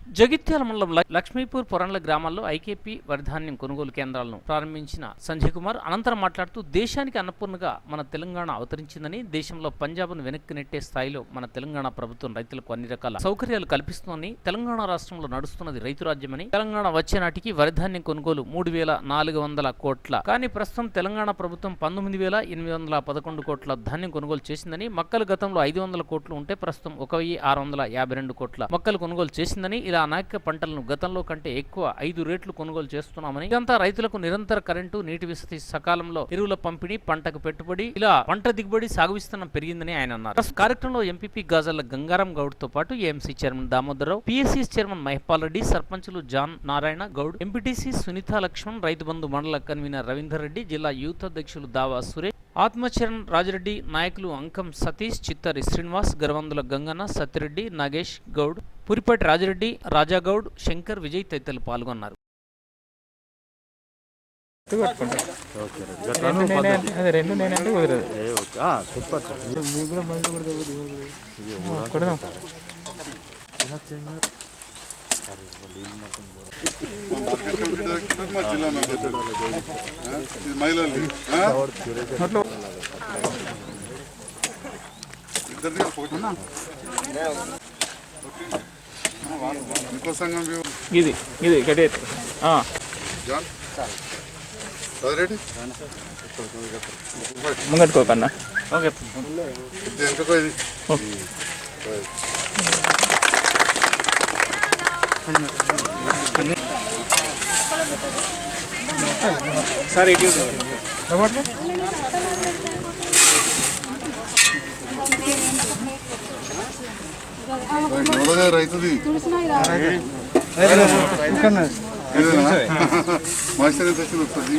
జగిత్యాల మండలం లక్ష్మీపూర్ పొరంల గ్రామాల్లో ఐకేపీ వరిధాన్యం కొనుగోలు కేంద్రాలను ప్రారంభించిన సంజయ్ కుమార్ అనంతరం మాట్లాడుతూ దేశానికి అన్నపూర్ణగా మన తెలంగాణ అవతరించిందని, దేశంలో పంజాబ్ను వెనక్కి నెట్టే స్థాయిలో మన తెలంగాణ ప్రభుత్వం రైతులకు అన్ని రకాల సౌకర్యాలు కల్పిస్తోందని, తెలంగాణ రాష్ట్రంలో నడుస్తున్నది రైతు రాజ్యమని, తెలంగాణ వచ్చే నాటికి వరిధాన్యం కొనుగోలు 3,400 కోట్ల కానీ ప్రస్తుతం తెలంగాణ ప్రభుత్వం 19,811 కోట్ల ధాన్యం కొనుగోలు చేసిందని, మొక్కలు గతంలో 500 కోట్లు ఉంటే ప్రస్తుతం 1,652 కోట్ల మొక్కలు కొనుగోలు చేసిందని, ఇలా అనేక పంటలను గతంలో కంటే ఎక్కువ 5 రెట్లు కొనుగోలు చేస్తున్నామని, ఇదంతా రైతులకు నిరంతర కరెంటు, నీటి వసతి, సకాలంలో ఎరువుల పంపిణీ, పంటకు పెట్టుబడి, ఇలా పంట దిగుబడి, సాగు విస్తీర్ణం పెరిగిందని ఆయన అన్నారు. కార్యక్రమంలో ఎంపీపీ గాజల్ల గంగారాం గౌడ్ తో పాటు AMC chairman Damodara Rao, PSC chairman Mahipal Reddy, సర్పంచులు జాన్ నారాయణ గౌడ్, ఎంపీటీసీ సునీతా లక్ష్మణ్, రైతు బంధు మండల కన్వీనర్ రవీందర్ రెడ్డి, జిల్లా యూత్ అధ్యక్షులు దావా సురేష్, ఆత్మచరణ్ రాజిరెడ్డి, నాయకులు అంకం సతీష్, చిత్తరి శ్రీనివాస్, గరవందుల గంగన్న, సత్యరెడ్డి, నాగేష్ గౌడ్, పురిపాటి రాజిరెడ్డి, రాజాగౌడ్, శంకర్, విజయ్ తదితరులు పాల్గొన్నారు. ఇది కట్టే ముంగట్టుకోకన్నా ఓకే సార్ ఇటు రైతుది మాస్టర్ ఎంత వచ్చింది వస్తుంది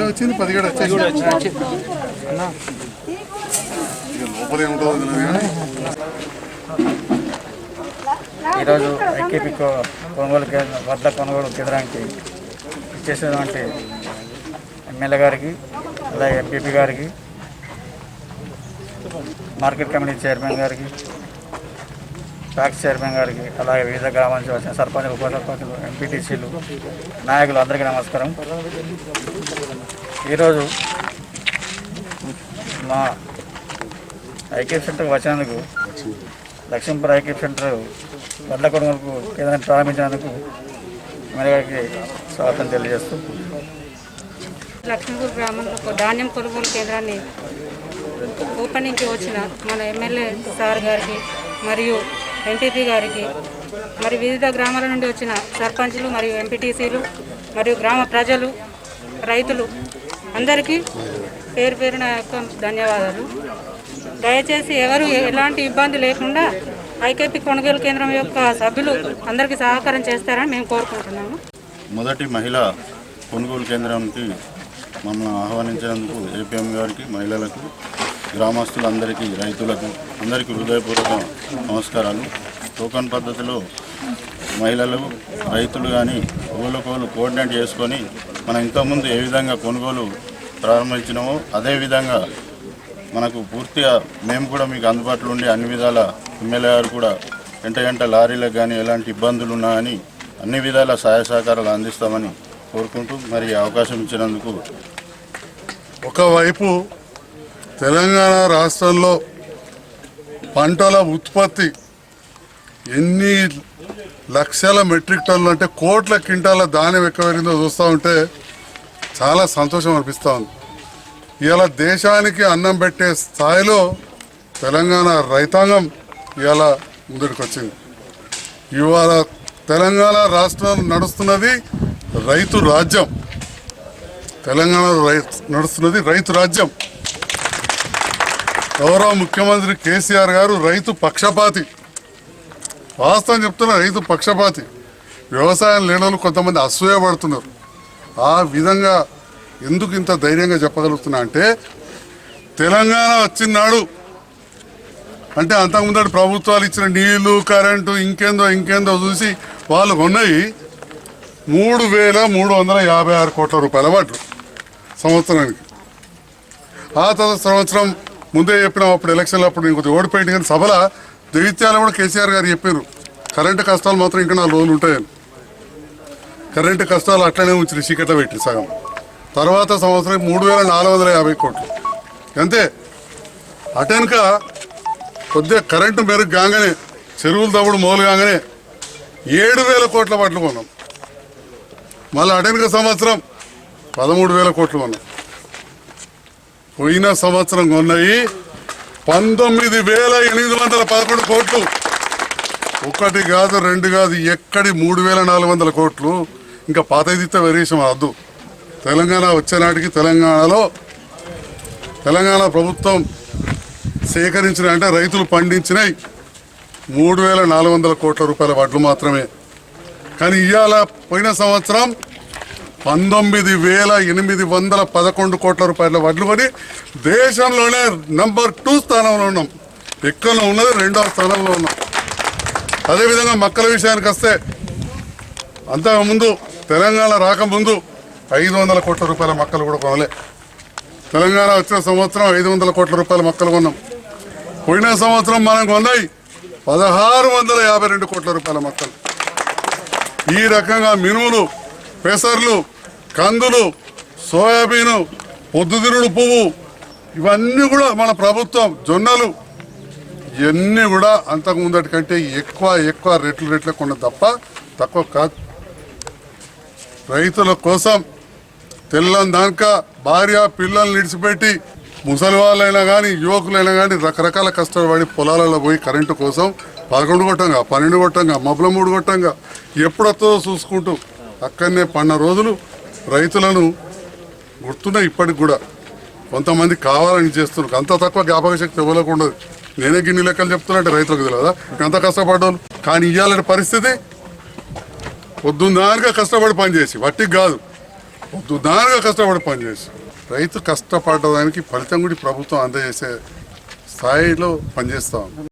వచ్చింది 10 వచ్చేసి లోపల ఏముంటుంది. ఈరోజు ఐకేపీ కొనుగోలు వడ్ల కొనుగోలు కేంద్రానికి ఇచ్చేసినటువంటి ఎమ్మెల్యే గారికి, అలాగే ఎంపీపీ గారికి, మార్కెట్ కమిటీ చైర్మన్ గారికి, ట్యాక్స్ చైర్మన్ గారికి, అలాగే వివిధ గ్రామాల నుంచి వచ్చిన సర్పంచులు, ఉప సర్పంచులు, ఎంపీటీసీలు, నాయకులు అందరికీ నమస్కారం. ఈరోజు మా ఐకేపీ సెంటర్కి వచ్చినందుకు, లక్ష్మీపూర్ ఐకేపీ సెంటర్ వడ్ల కొనుగోలుకు కేంద్రాన్ని ప్రారంభించినందుకు ఎమ్మెల్యే గారికి స్వాగతం తెలియజేస్తూ, లక్ష్మీపూర్ గ్రామంలో ధాన్యం కొనుగోలు కేంద్రాన్ని ఓపెనింగ్కి వచ్చిన మన ఎమ్మెల్యే సార్ గారికి మరియు ఎంపీపీ గారికి, మరి వివిధ గ్రామాల నుండి వచ్చిన సర్పంచులు మరియు ఎంపీటీసీలు మరియు గ్రామ ప్రజలు, రైతులు అందరికీ పేరు పేరున యొక్క ధన్యవాదాలు. దయచేసి ఎవరు ఎలాంటి ఇబ్బంది లేకుండా ఐకేపీ కొనుగోలు కేంద్రం యొక్క సభ్యులు అందరికీ సహకారం చేస్తారని మేము కోరుకుంటున్నాము. మొదటి మహిళా కొనుగోలు కేంద్రానికి మమ్మల్ని ఆహ్వానించినందుకు ఏపీఎం గారికి, మహిళలకు, గ్రామస్తులందరికీ, రైతులకు అందరికీ హృదయపూర్వక నమస్కారాలు. టోకన్ పద్ధతిలో మహిళలు, రైతులు కానీ ఓళ్ళకోళ్ళు కోఆర్డినేట్ చేసుకొని మనం ఇంతకుముందు ఏ విధంగా కొనుగోలు ప్రారంభించినామో అదేవిధంగా మనకు పూర్తిగా మేము కూడా మీకు అందుబాటులో ఉండి అన్ని విధాల ఎమ్మెల్యే గారు కూడా గంట లారీలకు కానీ ఎలాంటి ఇబ్బందులు ఉన్నాయని అన్ని విధాల సహాయ సహకారాలు అందిస్తామని కోరుకుంటూ మరి అవకాశం ఇచ్చినందుకు. ఒకవైపు తెలంగాణ రాష్ట్రంలో పంటల ఉత్పత్తి ఎన్ని లక్షల మెట్రిక్ టన్నులు అంటే కోట్ల క్వింటాల ధాన్యం ఎక్కువైందో చూస్తూ ఉంటే చాలా సంతోషం అనిపిస్తూ ఉంది. ఇవాళ దేశానికి అన్నం పెట్టే స్థాయిలో తెలంగాణ రైతాంగం ఇవాళ ముందుకు వచ్చింది. ఇవాళ తెలంగాణ రాష్ట్రం నడుస్తున్నది రైతు రాజ్యం. తెలంగాణ నడుస్తున్నది రైతు రాజ్యం. గౌరవ ముఖ్యమంత్రి కేసీఆర్ గారు రైతు పక్షపాతి. వాస్తవం చెప్తున్నా, రైతు పక్షపాతి. వ్యవసాయం లేని కొంతమంది అసూయపడుతున్నారు. ఆ విధంగా ఎందుకు ఇంత ధైర్యంగా చెప్పగలుగుతున్నా అంటే తెలంగాణ వచ్చినాడు అంటే అంతకుముందు ప్రభుత్వాలు ఇచ్చిన నీళ్లు కరెంటు ఇంకేందో చూసి వాళ్ళు కొన్నాయి 3,356 కోట్ల రూపాయల వడ్లు సంవత్సరానికి. ఆ తర్వాత సంవత్సరం ముందే చెప్పినాం, అప్పుడు ఎలక్షన్లు అప్పుడు నేను కొద్దిగా ఓడిపోయింది, కానీ సభలో జగిత్యాల కూడా కేసీఆర్ గారు చెప్పారు కరెంటు కష్టాలు మాత్రం ఇంకా 4 రోజులు ఉంటాయని. కరెంటు కష్టాలు అట్లనే ఉంచి చీకట్ల పెట్టి సగం. తర్వాత సంవత్సరం 3,450 కోట్లు అంతే. అటెనక కొద్దిగా కరెంటు మెరుగు కాగానే చెరువులు తవ్వుడు మొదలు కాగానే 7,000 కోట్ల వడ్లు కొన్నాం. మళ్ళీ అటెనక సంవత్సరం 13,000 కోట్లు కొన్నాం. పోయిన సంవత్సరం కొన్నాయి 19,811 కోట్లు. ఒకటి కాదు, రెండు కాదు, ఎక్కడి 3,400 కోట్లు. ఇంకా పాతదిత్త వేరేసం వద్దు. తెలంగాణ వచ్చే నాటికి తెలంగాణ ప్రభుత్వం సేకరించిన అంటే రైతులు పండించినవి 3,400 కోట్ల రూపాయల వడ్లు మాత్రమే. కానీ ఇవాళ పోయిన సంవత్సరం 19,811 కోట్ల రూపాయల వడ్లు కొని దేశంలోనే నంబర్ 2 స్థానంలో ఉన్నాం. ఎక్కడ ఉన్నది 2వ స్థానంలో ఉన్నాం. అదేవిధంగా మొక్కల విషయానికి వస్తే అంతకుముందు తెలంగాణ రాకముందు 500 కోట్ల రూపాయల మొక్కలు కూడా కొనలే. తెలంగాణ వచ్చిన సంవత్సరం 500 కోట్ల రూపాయల మొక్కలు కొన్నాం. పోయిన సంవత్సరం మనం కొన్నాయి 1,652 కోట్ల రూపాయల మొక్కలు. ఈ రకంగా మినుములు, పెసర్లు, కందులు, సోయాబీను, పొద్దుతిరుగుడు పువ్వు ఇవన్నీ కూడా మన ప్రభుత్వం, జొన్నలు ఇవన్నీ కూడా అంతకుముందటి కంటే ఎక్కువ రెట్లు కొన్న తప్ప తక్కువ కాదు. రైతుల కోసం తెల్లం దానిక భార్య పిల్లల్ని విడిచిపెట్టి ముసలి వాళ్ళైనా కానీ యువకులైనా కానీ రకరకాల కష్టపడి పొలాలలో పోయి కరెంటు కోసం 11 కొట్టంగా 12 కొట్టంగా మబ్బుల 3 కొట్టంగా ఎప్పుడొస్తుందో చూసుకుంటూ అక్కడనే పన్న రోజులు రైతులను గుర్తున్నాయి. ఇప్పటికి కూడా కొంతమంది కావాలని చేస్తున్నారు. అంత తక్కువ జ్ఞాపక శక్తి ఇవ్వలేక ఉండదు. నేనే గిన్ని లెక్కలు చెప్తున్నట్టు రైతులకు తెలియదా ఎంత కష్టపడ్డాను. కానీ ఇవ్వాలని పరిస్థితి పొద్దున్నారుగా కష్టపడి పనిచేసి, వట్టికి కాదు, పొద్దున్నారుగా కష్టపడి పనిచేసి రైతు కష్టపడడానికి ఫలితం కూడా ప్రభుత్వం అందజేసే స్థాయిలో పనిచేస్తాం.